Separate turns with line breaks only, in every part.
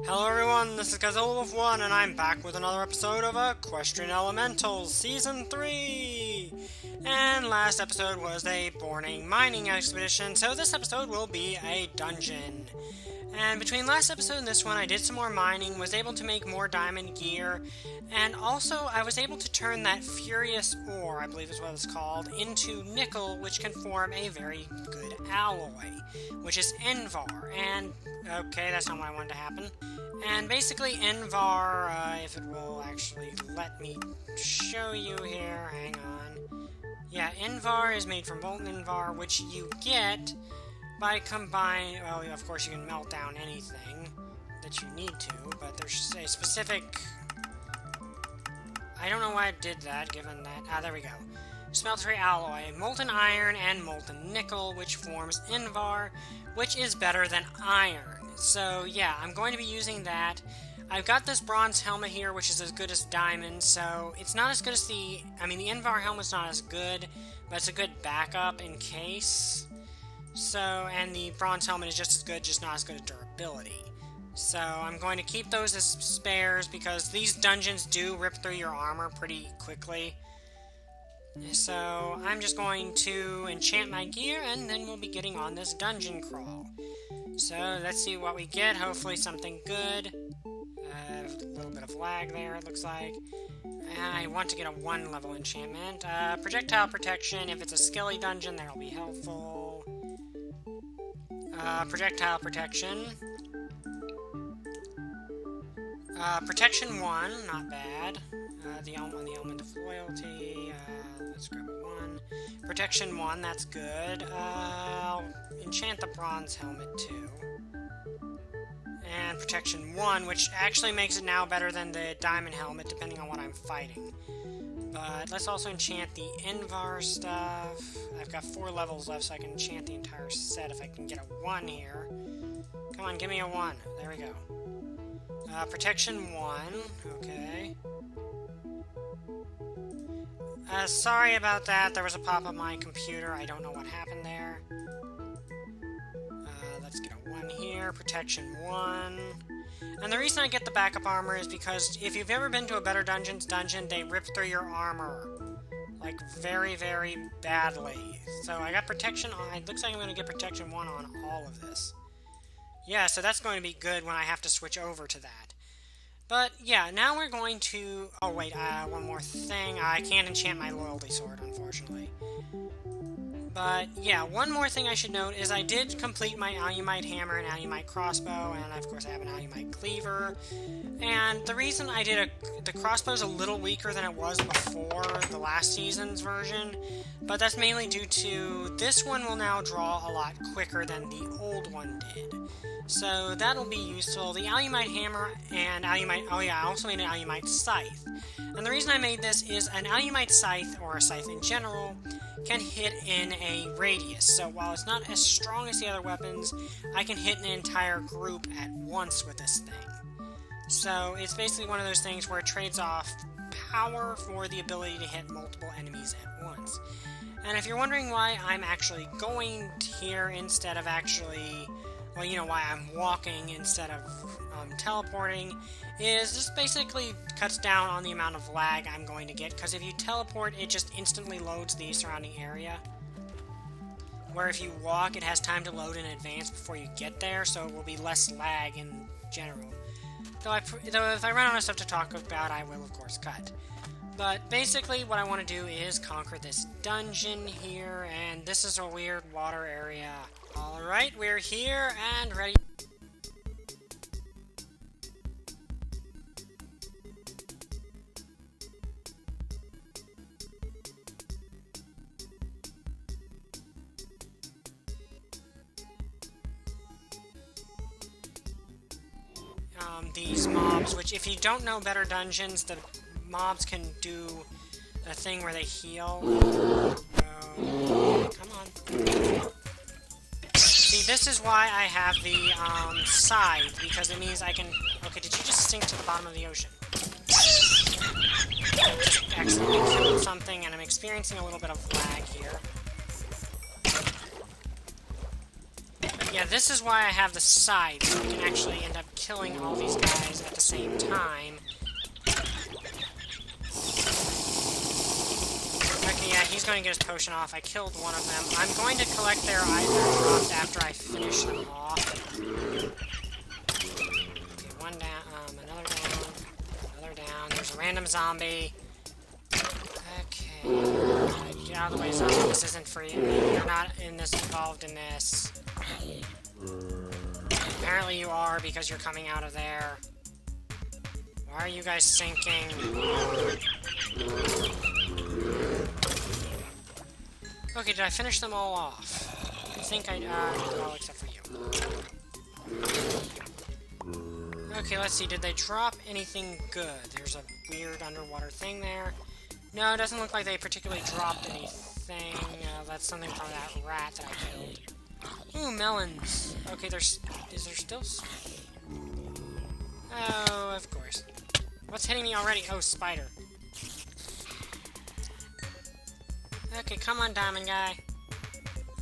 Hello everyone, this is Gazolov1 and I'm back with another episode of Equestrian Elementals Season 3! And last episode was a boring mining expedition, so this episode will be a dungeon. And between last episode and this one, I did some more mining, was able to make more diamond gear, and also I was able to turn that furious ore, I believe is what it's called, into nickel, which can form a very good alloy, which is Envar. And, okay, that's not what I wanted to happen. And basically Envar, if it will actually let me show you here, hang on. Yeah, Envar is made from molten Envar, which you get by combining, well, of course you can melt down anything that you need to, but there's a specific, I don't know why I did that, given that, there we go. Smeltery alloy, molten iron and molten nickel, which forms Envar, which is better than iron. So yeah, I'm going to be using that. I've got this bronze helmet here, which is as good as diamond, so it's not as good as the Envar helmet's not as good, but it's a good backup in case. So, and the bronze helmet is just as good, just not as good at durability. So, I'm going to keep those as spares, because these dungeons do rip through your armor pretty quickly. So, I'm just going to enchant my gear, and then we'll be getting on this dungeon crawl. So, let's see what we get, hopefully something good. A little bit of lag there, it looks like. I want to get a 1 level enchantment. Projectile protection, if it's a skilly dungeon, that'll be helpful. Projectile protection. Protection 1, not bad. The element of loyalty, let's grab a 1. Protection 1, that's good. I'll enchant the bronze helmet too. And protection 1, which actually makes it now better than the diamond helmet, depending on what I'm fighting. But let's also enchant the Envar stuff. I've got 4 levels left, so I can enchant the entire set if I can get a 1 here. Come on, give me a 1. There we go. Protection 1. Okay. Sorry about that. There was a pop on my computer. I don't know what happened there. Let's get a 1 here. Protection 1. And the reason I get the backup armor is because if you've ever been to a Better Dungeons dungeon, they rip through your armor. Like, very, very badly. So I got protection on. It looks like I'm going to get protection 1 on all of this. Yeah, so that's going to be good when I have to switch over to that. But, yeah, now we're going to... Oh, wait, one more thing. I can't enchant my loyalty sword, unfortunately. But, yeah, one more thing I should note is I did complete my Alumite hammer and Alumite crossbow, and of course I have an Alumite cleaver. And the reason I did the crossbow's a little weaker than it was before the last season's version, but that's mainly due to this one will now draw a lot quicker than the old one did. So that'll be useful. The Alumite hammer and Alumite... Oh yeah, I also made an Alumite scythe. And the reason I made this is an Alumite scythe, or a scythe in general, can hit in a radius. So while it's not as strong as the other weapons, I can hit an entire group at once with this thing. So it's basically one of those things where it trades off power for the ability to hit multiple enemies at once. And if you're wondering why I'm actually going here instead of actually... Well, you know why I'm walking instead of teleporting, is this basically cuts down on the amount of lag I'm going to get, because if you teleport, it just instantly loads the surrounding area. Where if you walk, it has time to load in advance before you get there, so it will be less lag in general. Though if I run out of stuff to talk about, I will, of course, cut. But basically, what I want to do is conquer this dungeon here, and this is a weird water area. Alright, we're here and ready. These mobs, which if you don't know Better Dungeons, the mobs can do a thing where they heal. Come on. See, this is why I have the scythe, because it means I can... Okay, did you just sink to the bottom of the ocean? Just accidentally killed something, and I'm experiencing a little bit of lag here. Yeah, this is why I have the scythe, so I can actually end up killing all these guys at the same time. Okay, yeah, he's going to get his potion off. I killed one of them. I'm going to collect their either drops after I finish them off. Okay, one down, another down, another down. There's a random zombie. Okay, get out of the way, zombie. This isn't free. You're not involved in this. Apparently you are, because you're coming out of there. Why are you guys sinking? Okay, did I finish them all off? I think I did all except for you. Okay, let's see. Did they drop anything good? There's a weird underwater thing there. No, it doesn't look like they particularly dropped anything. That's something from that rat that I killed. Ooh, melons. Okay, is there still... Oh, of course. What's hitting me already? Oh, spider. Okay, come on, diamond guy.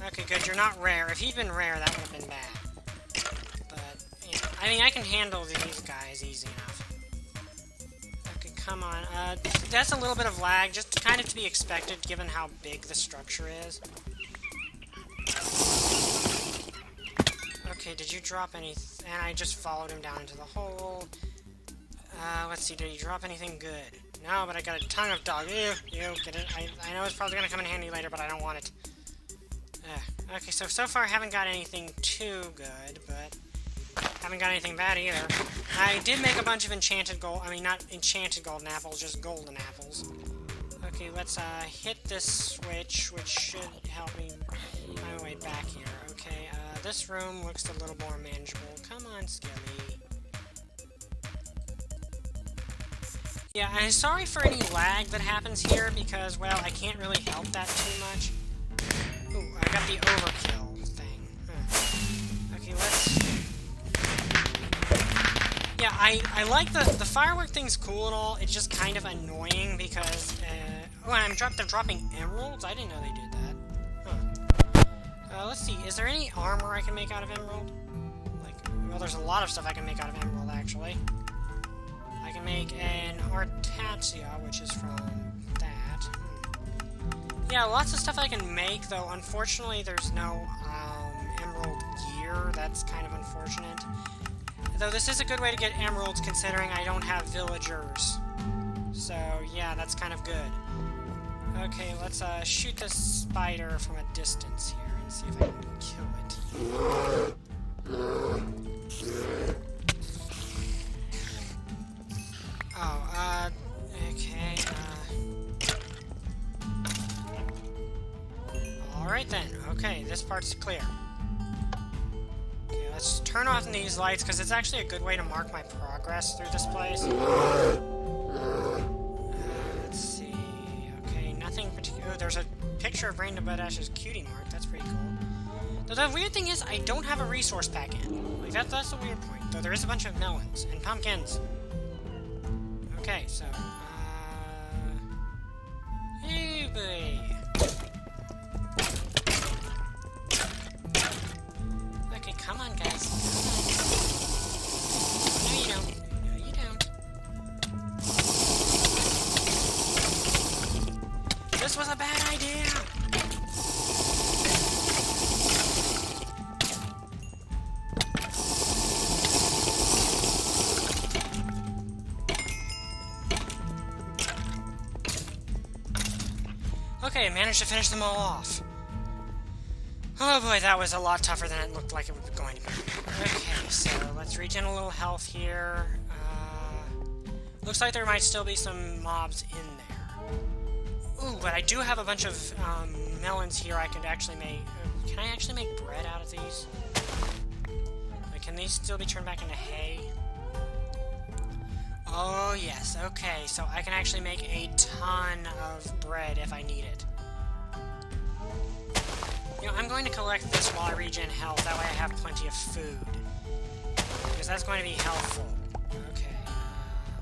Okay, good. You're not rare. If he'd been rare, that would have been bad. But, yeah. I mean, I can handle these guys easy enough. Okay, come on. That's a little bit of lag, just kind of to be expected, given how big the structure is. Okay, did you drop anything? And I just followed him down into the hole. Let's see, did he drop anything good? No, but I got a ton of dog. Ew, get it? I know it's probably gonna come in handy later, but I don't want it. Okay, so far I haven't got anything too good, but haven't got anything bad either. I did make a bunch of enchanted gold, I mean, not enchanted golden apples, just golden apples. Okay, let's, hit this switch, which should help me find my way back here. Okay, this room looks a little more manageable. Come on, Skelly. Yeah, I'm sorry for any lag that happens here, because, well, I can't really help that too much. Ooh, I got the overkill thing. Huh. Okay, let's... Yeah, I like the firework thing's cool and all, it's just kind of annoying because, oh, and they're dropping emeralds? I didn't know they did that. Huh. Let's see, is there any armor I can make out of emerald? Like, well, there's a lot of stuff I can make out of emerald, actually. I can make an Artatia, which is from that. Yeah, lots of stuff I can make, though unfortunately there's no emerald gear. That's kind of unfortunate. Though this is a good way to get emeralds considering I don't have villagers. So, yeah, that's kind of good. Okay, let's shoot this spider from a distance here and see if I can kill it. Oh, okay, Alright then, okay, this part's clear. Okay, let's turn off these lights, because it's actually a good way to mark my progress through this place. Let's see, okay, nothing particular. Oh, there's a picture of Rainbow Dash's cutie mark, that's pretty cool. Though the weird thing is, I don't have a resource pack in. Like, that's the weird point, though there is a bunch of melons and pumpkins. Okay, so, hey, boy. Okay, come on, guys. No, you don't. No, you don't. This was a bad idea! Okay, I managed to finish them all off. Oh boy, that was a lot tougher than it looked like it was going to be. Okay, so let's regen a little health here. Looks like there might still be some mobs in there. Ooh, but I do have a bunch of melons here I could actually make. Can I actually make bread out of these? Like, can these still be turned back into hay? Oh, yes, okay, so I can actually make a ton of bread if I need it. You know, I'm going to collect this while I regen health, that way I have plenty of food. Because that's going to be helpful. Okay,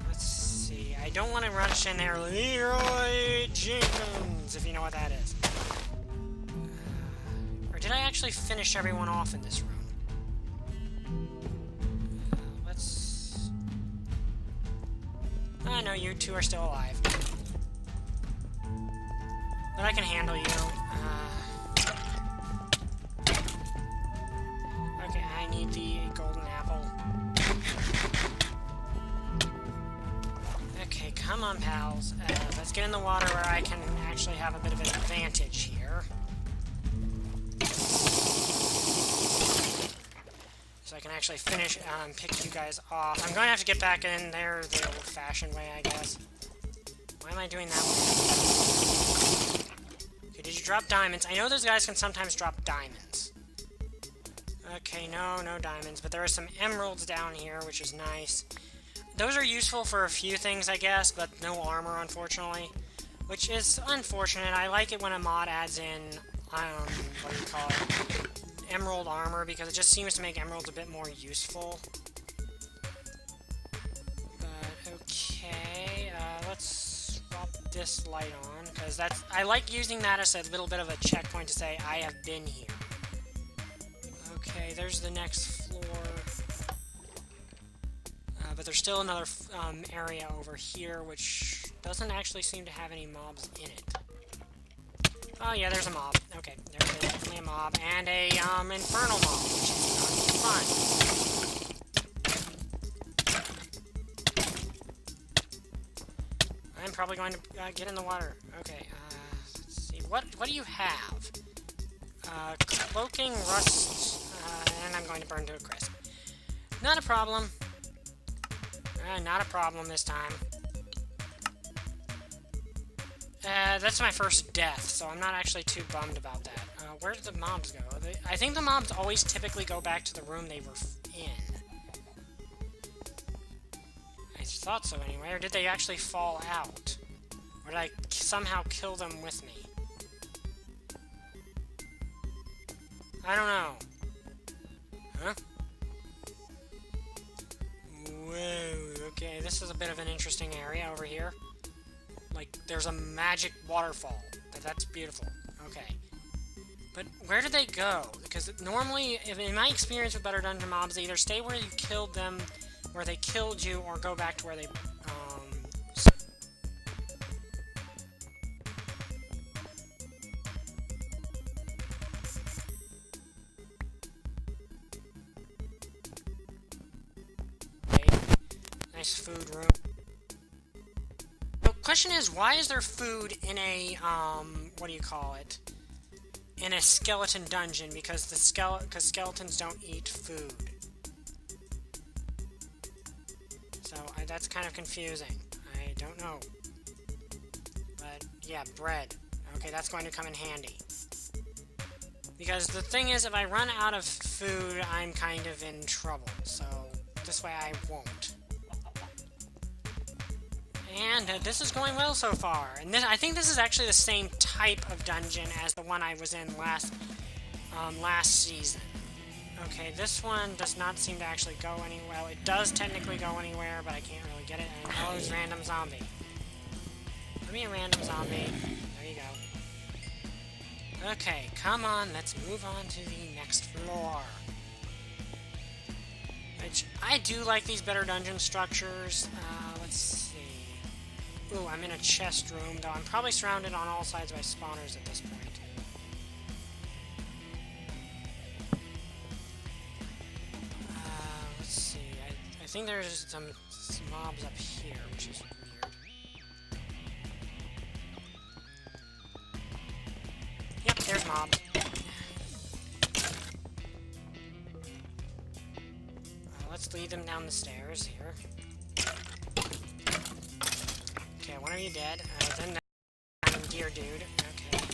let's see. I don't want to rush in there, Leroy Jenkins, if you know what that is. Or did I actually finish everyone off in this room? I know you two are still alive. But I can handle you. Okay, I need the golden apple. Okay, come on, pals. Let's get in the water where I can actually have a bit of an advantage here. So I can actually finish, pick you guys off. I'm going to have to get back in there the old-fashioned way, I guess. Why am I doing that way? Okay, did you drop diamonds? I know those guys can sometimes drop diamonds. Okay, no diamonds, but there are some emeralds down here, which is nice. Those are useful for a few things, I guess, but no armor, unfortunately. Which is unfortunate. I like it when a mod adds in, what do you call it? Emerald armor, because it just seems to make emeralds a bit more useful. But, okay, let's swap this light on, because that's... I like using that as a little bit of a checkpoint to say, I have been here. Okay, there's the next floor. But there's still another area over here, which doesn't actually seem to have any mobs in it. Oh yeah, there's a mob. Okay, there's definitely a mob, and a infernal mob, which is not fun. I'm probably going to get in the water. Okay, let's see. What do you have? Cloaking, rust, and I'm going to burn to a crisp. Not a problem. Not a problem this time. That's my first death, so I'm not actually too bummed about that. Where did the mobs go? I think the mobs always typically go back to the room they were in. I thought so anyway, or did they actually fall out? Or did I somehow kill them with me? I don't know. Huh? Whoa, okay, this is a bit of an interesting area over here. Like, there's a magic waterfall. That's beautiful. Okay. But where did they go? Because normally, in my experience with Better Dungeon mobs, they either stay where you killed them, where they killed you, or go back to where they, nice food room. The question is, why is there food in a, what do you call it? In a skeleton dungeon, because skeletons don't eat food. So, that's kind of confusing. I don't know. But, yeah, bread. Okay, that's going to come in handy. Because the thing is, if I run out of food, I'm kind of in trouble. So, this way I won't. And this is going well so far. And I think this is actually the same type of dungeon as the one I was in last season. Okay, this one does not seem to actually go anywhere. Well, it does technically go anywhere, but I can't really get it. And oh, it's random zombie. Let me a random zombie. There you go. Okay, come on, let's move on to the next floor. Which, I do like these Better Dungeon structures. Let's see. Ooh, I'm in a chest room, though I'm probably surrounded on all sides by spawners at this point. Let's see. I think there's some mobs up here, which is weird. Yep, there's mobs. Let's lead them down the stairs here. Okay, when are you dead? Then I'm dear dude. Okay.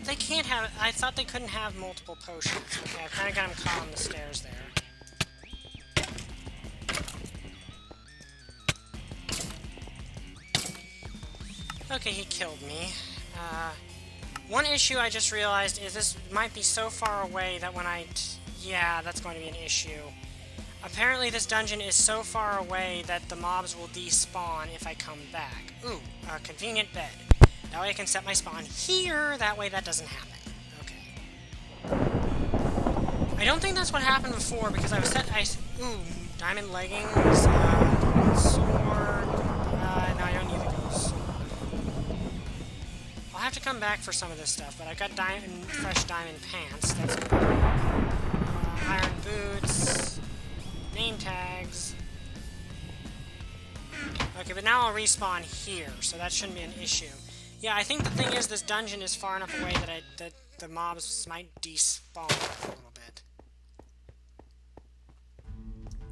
They can't have... I thought they couldn't have multiple potions. Okay, I kind of got him caught on the stairs there. Okay, he killed me. One issue I just realized is this might be so far away that when I yeah, that's going to be an issue. Apparently this dungeon is so far away that the mobs will despawn if I come back. Ooh, a convenient bed. That way I can set my spawn here, that way that doesn't happen. Okay. I don't think that's what happened before, because I was set... ooh, diamond leggings, sword... no, I don't need the gold sword. I'll have to come back for some of this stuff, but I've got fresh diamond pants, that's good. Iron boots... name tags. Okay, but now I'll respawn here, so that shouldn't be an issue. Yeah, I think the thing is this dungeon is far enough away that the mobs might despawn a little bit.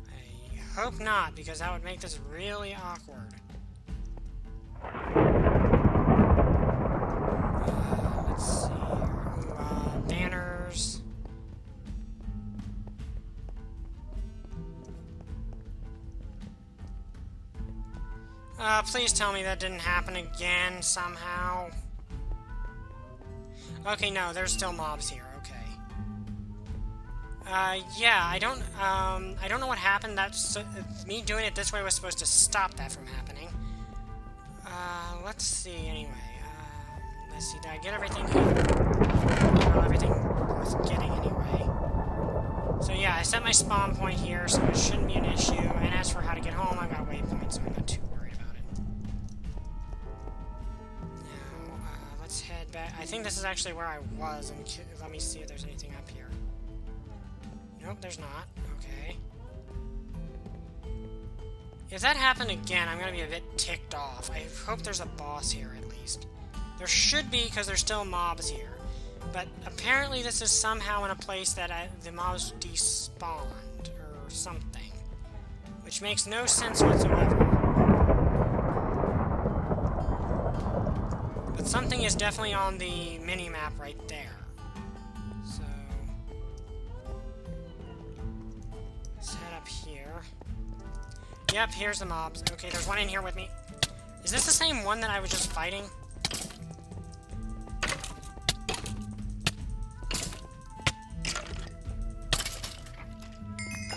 I hope not, because that would make this really awkward. Let's see here. Ooh, banners. Please tell me that didn't happen again, somehow. Okay, no, there's still mobs here, okay. Yeah, I don't know what happened. That's, me doing it this way was supposed to stop that from happening. Let's see, anyway. Let's see, did I get everything here? Well, everything worth getting, anyway. So yeah, I set my spawn point here, so it shouldn't be an issue. And as for how to get home, I've got waypoints, so I'm not too worried about it. Now, let's head back. I think this is actually where I was, and let me see if there's anything up here. Nope, there's not. Okay. If that happened again, I'm gonna be a bit ticked off. I hope there's a boss here, at least. There should be, because there's still mobs here. But apparently this is somehow in a place that the mobs despawned, or something. Which makes no sense whatsoever. But something is definitely on the mini-map right there. So... let's head up here. Yep, here's the mobs. Okay, there's one in here with me. Is this the same one that I was just fighting?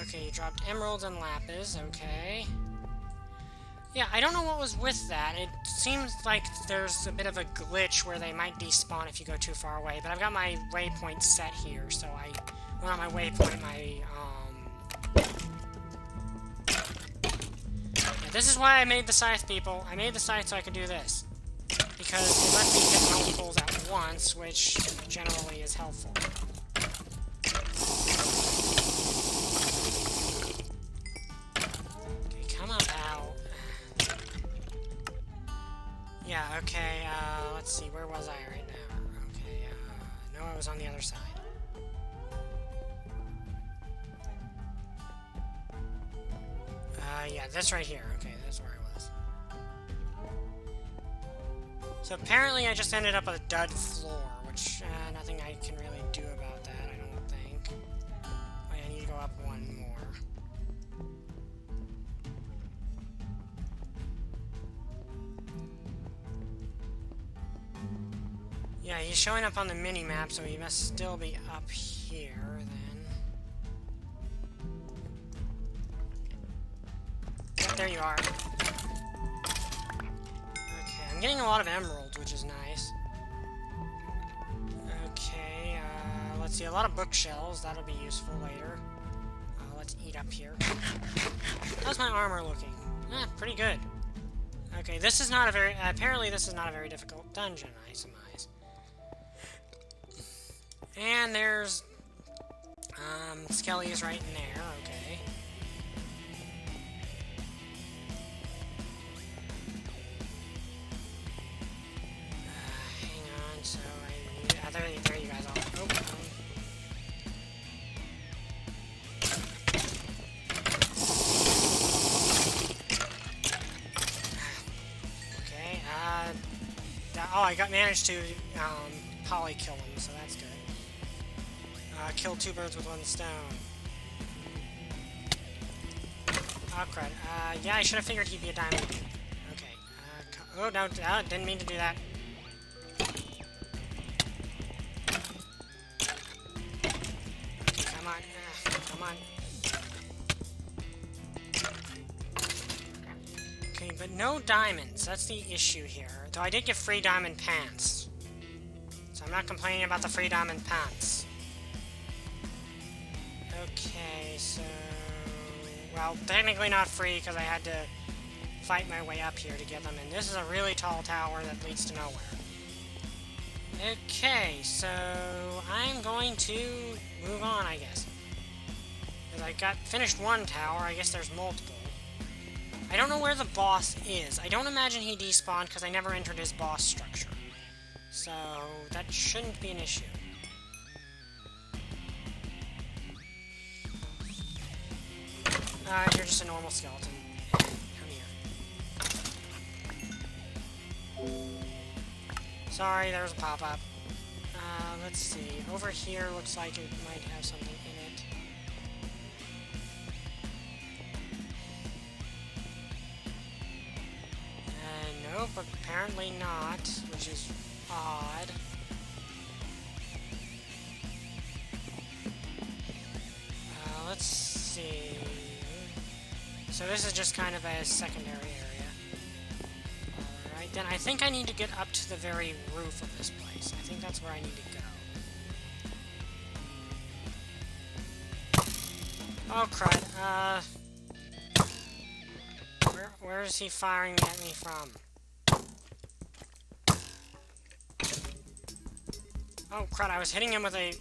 Okay, you dropped emeralds and lapis, okay. Yeah, I don't know what was with that. It seems like there's a bit of a glitch where they might despawn if you go too far away, but I've got my waypoint set here, so well, not my waypoint, my, yeah, this is why I made the scythe, people. I made the scythe so I could do this. Because it lets me hit multiples at once, which generally is helpful. Yeah, okay, let's see, where was I right now? Okay, no, I was on the other side. Yeah, this right here. Okay, that's where I was. So apparently I just ended up with a dud floor, which, nothing I can really do about that, I don't think. Oh, yeah, I need to go up one more. Yeah, he's showing up on the mini-map, so he must still be up here, then. Yep, there you are. Okay, I'm getting a lot of emeralds, which is nice. Okay, let's see, a lot of bookshelves, that'll be useful later. Let's eat up here. How's my armor looking? Pretty good. Okay, this is not a very, apparently this is not a very difficult dungeon, I surmise. And there's, skellies right in there, okay. Hang on, so I need, there you guys are. Oh, okay, oh, I managed to, poly kill him, so that's good. Kill two birds with one stone. Oh, crud. Yeah, I should have figured he'd be a diamond. Okay. Oh, no, didn't mean to do that. Okay, come on. Come on. Okay, but no diamonds. That's the issue here. Though I did get free diamond pants. So I'm not complaining about the free diamond pants. Okay, so... Well, technically not free, because I had to fight my way up here to get them. And this is a really tall tower that leads to nowhere. Okay, so I'm going to move on, I guess. Because I got finished one tower, I guess there's multiple. I don't know where the boss is. I don't imagine he despawned because I never entered his boss structure. So that shouldn't be an issue. You're just a normal skeleton. Come here. Sorry, there was a pop-up. Let's see. Over here looks like it might have something in it. Nope, apparently not, which is odd. Let's see. So this is just kind of a secondary area. Alright, then I think I need to get up to the very roof of this place. I think that's where I need to go. Oh, crud. Where is he firing at me from? Oh, crud, I was hitting him with a...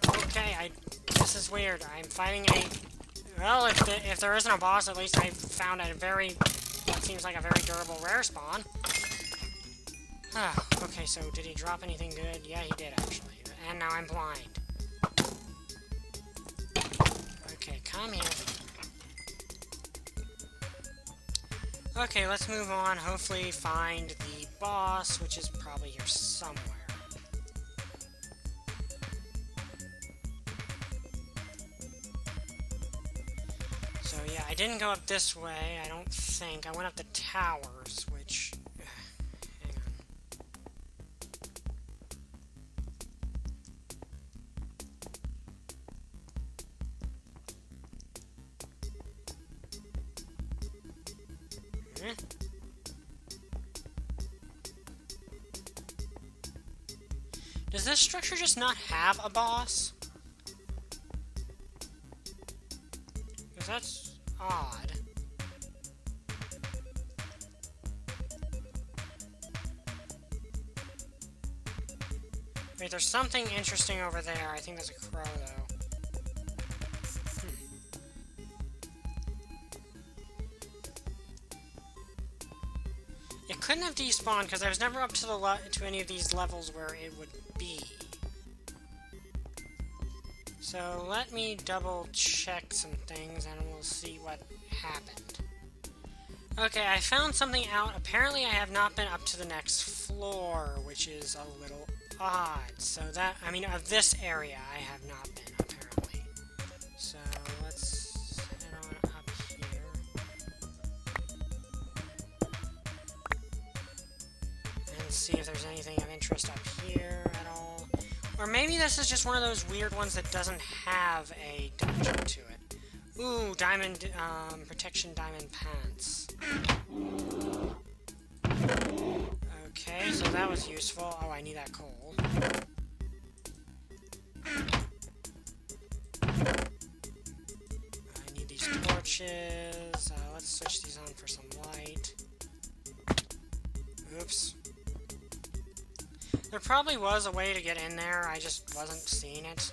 okay, this is weird. I'm fighting a... Well, if there isn't a boss, at least I found a very... what seems like a very durable rare spawn. Okay, so did he drop anything good? Yeah, he did, actually. And now I'm blind. Okay, come here. Okay, let's move on. Hopefully find the boss, which is probably here somewhere. So yeah, I didn't go up this way, I don't think. I went up the towers, which... hang on. Does this structure just not have a boss? Because that's odd. Wait, there's something interesting over there. I think that's a crow, though. It couldn't have despawned because I was never up to to any of these levels where it would be. So let me double check some things and we'll see what happened. Okay, I found something out. Apparently I have not been up to the next floor, which is a little odd. So that, I mean, of this area I have not been, apparently. So let's head on up here. And see if there's anything of interest up here at all. Or maybe this is just one of those weird ones that doesn't have a dungeon to it. Ooh, diamond, protection diamond pants. Okay, so that was useful. Oh, I need that coal. I need these torches. Let's switch these on for some light. Oops. There probably was a way to get in there, I just wasn't seeing it.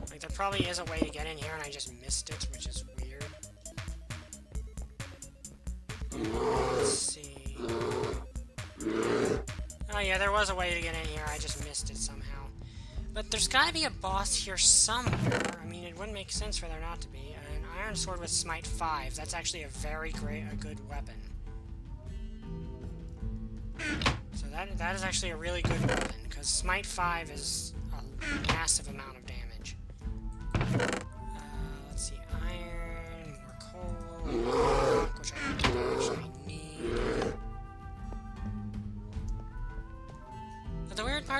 Like, there probably is a way to get in here and I just missed it, which is weird. Let's see. Oh yeah, there was a way to get in here, I just missed it somehow. But there's gotta be a boss here somewhere. I mean, it wouldn't make sense for there not to be. An iron sword with smite 5, that's actually a very good weapon. So that is actually a really good weapon, because smite 5 is a massive amount of damage. Let's see, iron, more coal, rock, which I don't actually need.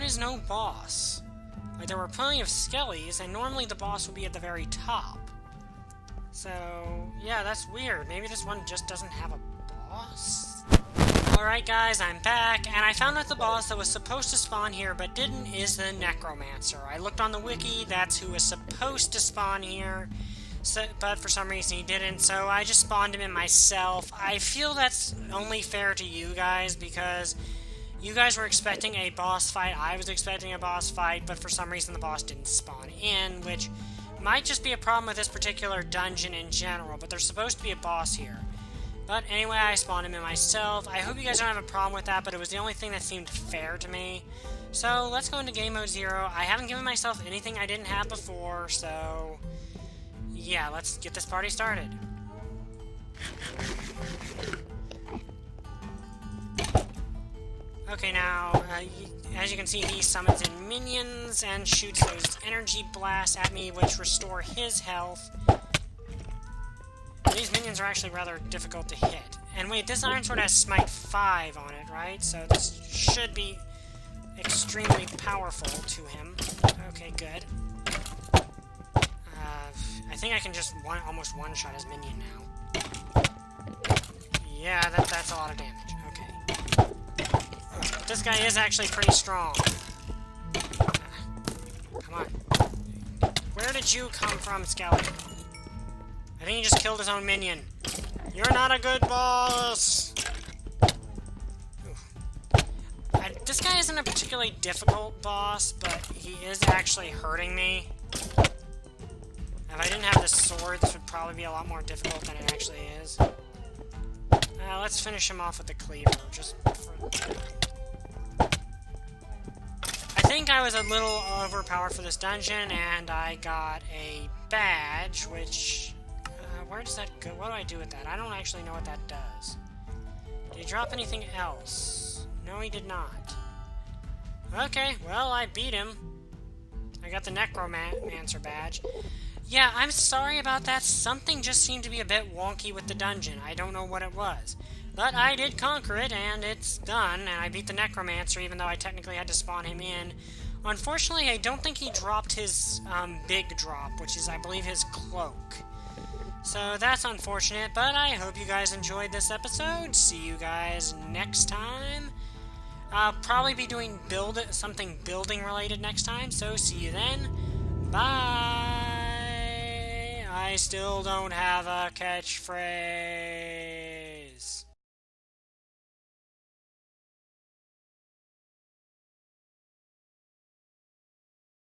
is no boss. Like, there were plenty of skellies, and normally the boss would be at the very top. So, yeah, that's weird. Maybe this one just doesn't have a boss? Alright guys, I'm back, and I found that the boss that was supposed to spawn here but didn't is the Necromancer. I looked on the wiki, that's who was supposed to spawn here, but for some reason he didn't, so I just spawned him in myself. I feel that's only fair to you guys, because you guys were expecting a boss fight, I was expecting a boss fight, but for some reason the boss didn't spawn in, which might just be a problem with this particular dungeon in general, but there's supposed to be a boss here. But anyway, I spawned him in myself. I hope you guys don't have a problem with that, but it was the only thing that seemed fair to me. So, let's go into Game Mode 0. I haven't given myself anything I didn't have before, so yeah, let's get this party started. Okay, now, as you can see, he summons in minions and shoots those energy blasts at me, which restore his health. These minions are actually rather difficult to hit. And wait, this Iron Sword has Smite 5 on it, right? So this should be extremely powerful to him. Okay, good. I think I can just almost one-shot his minion now. Yeah, that's a lot of damage. Okay. This guy is actually pretty strong. Come on. Where did you come from, Skeleton? I think he just killed his own minion. You're not a good boss! This guy isn't a particularly difficult boss, but he is actually hurting me. If I didn't have the sword, this would probably be a lot more difficult than it actually is. Let's finish him off with the cleaver, just for... I think I was a little overpowered for this dungeon, and I got a badge, which... where does that go? What do I do with that? I don't actually know what that does. Did he drop anything else? No, he did not. Okay, well, I beat him. I got the Necromancer badge. Yeah, I'm sorry about that. Something just seemed to be a bit wonky with the dungeon. I don't know what it was. But I did conquer it, and it's done, and I beat the Necromancer, even though I technically had to spawn him in. Unfortunately, I don't think he dropped his big drop, which is, I believe, his cloak. So that's unfortunate, but I hope you guys enjoyed this episode. See you guys next time. I'll probably be doing something building related next time, so see you then. Bye! I still don't have a catchphrase.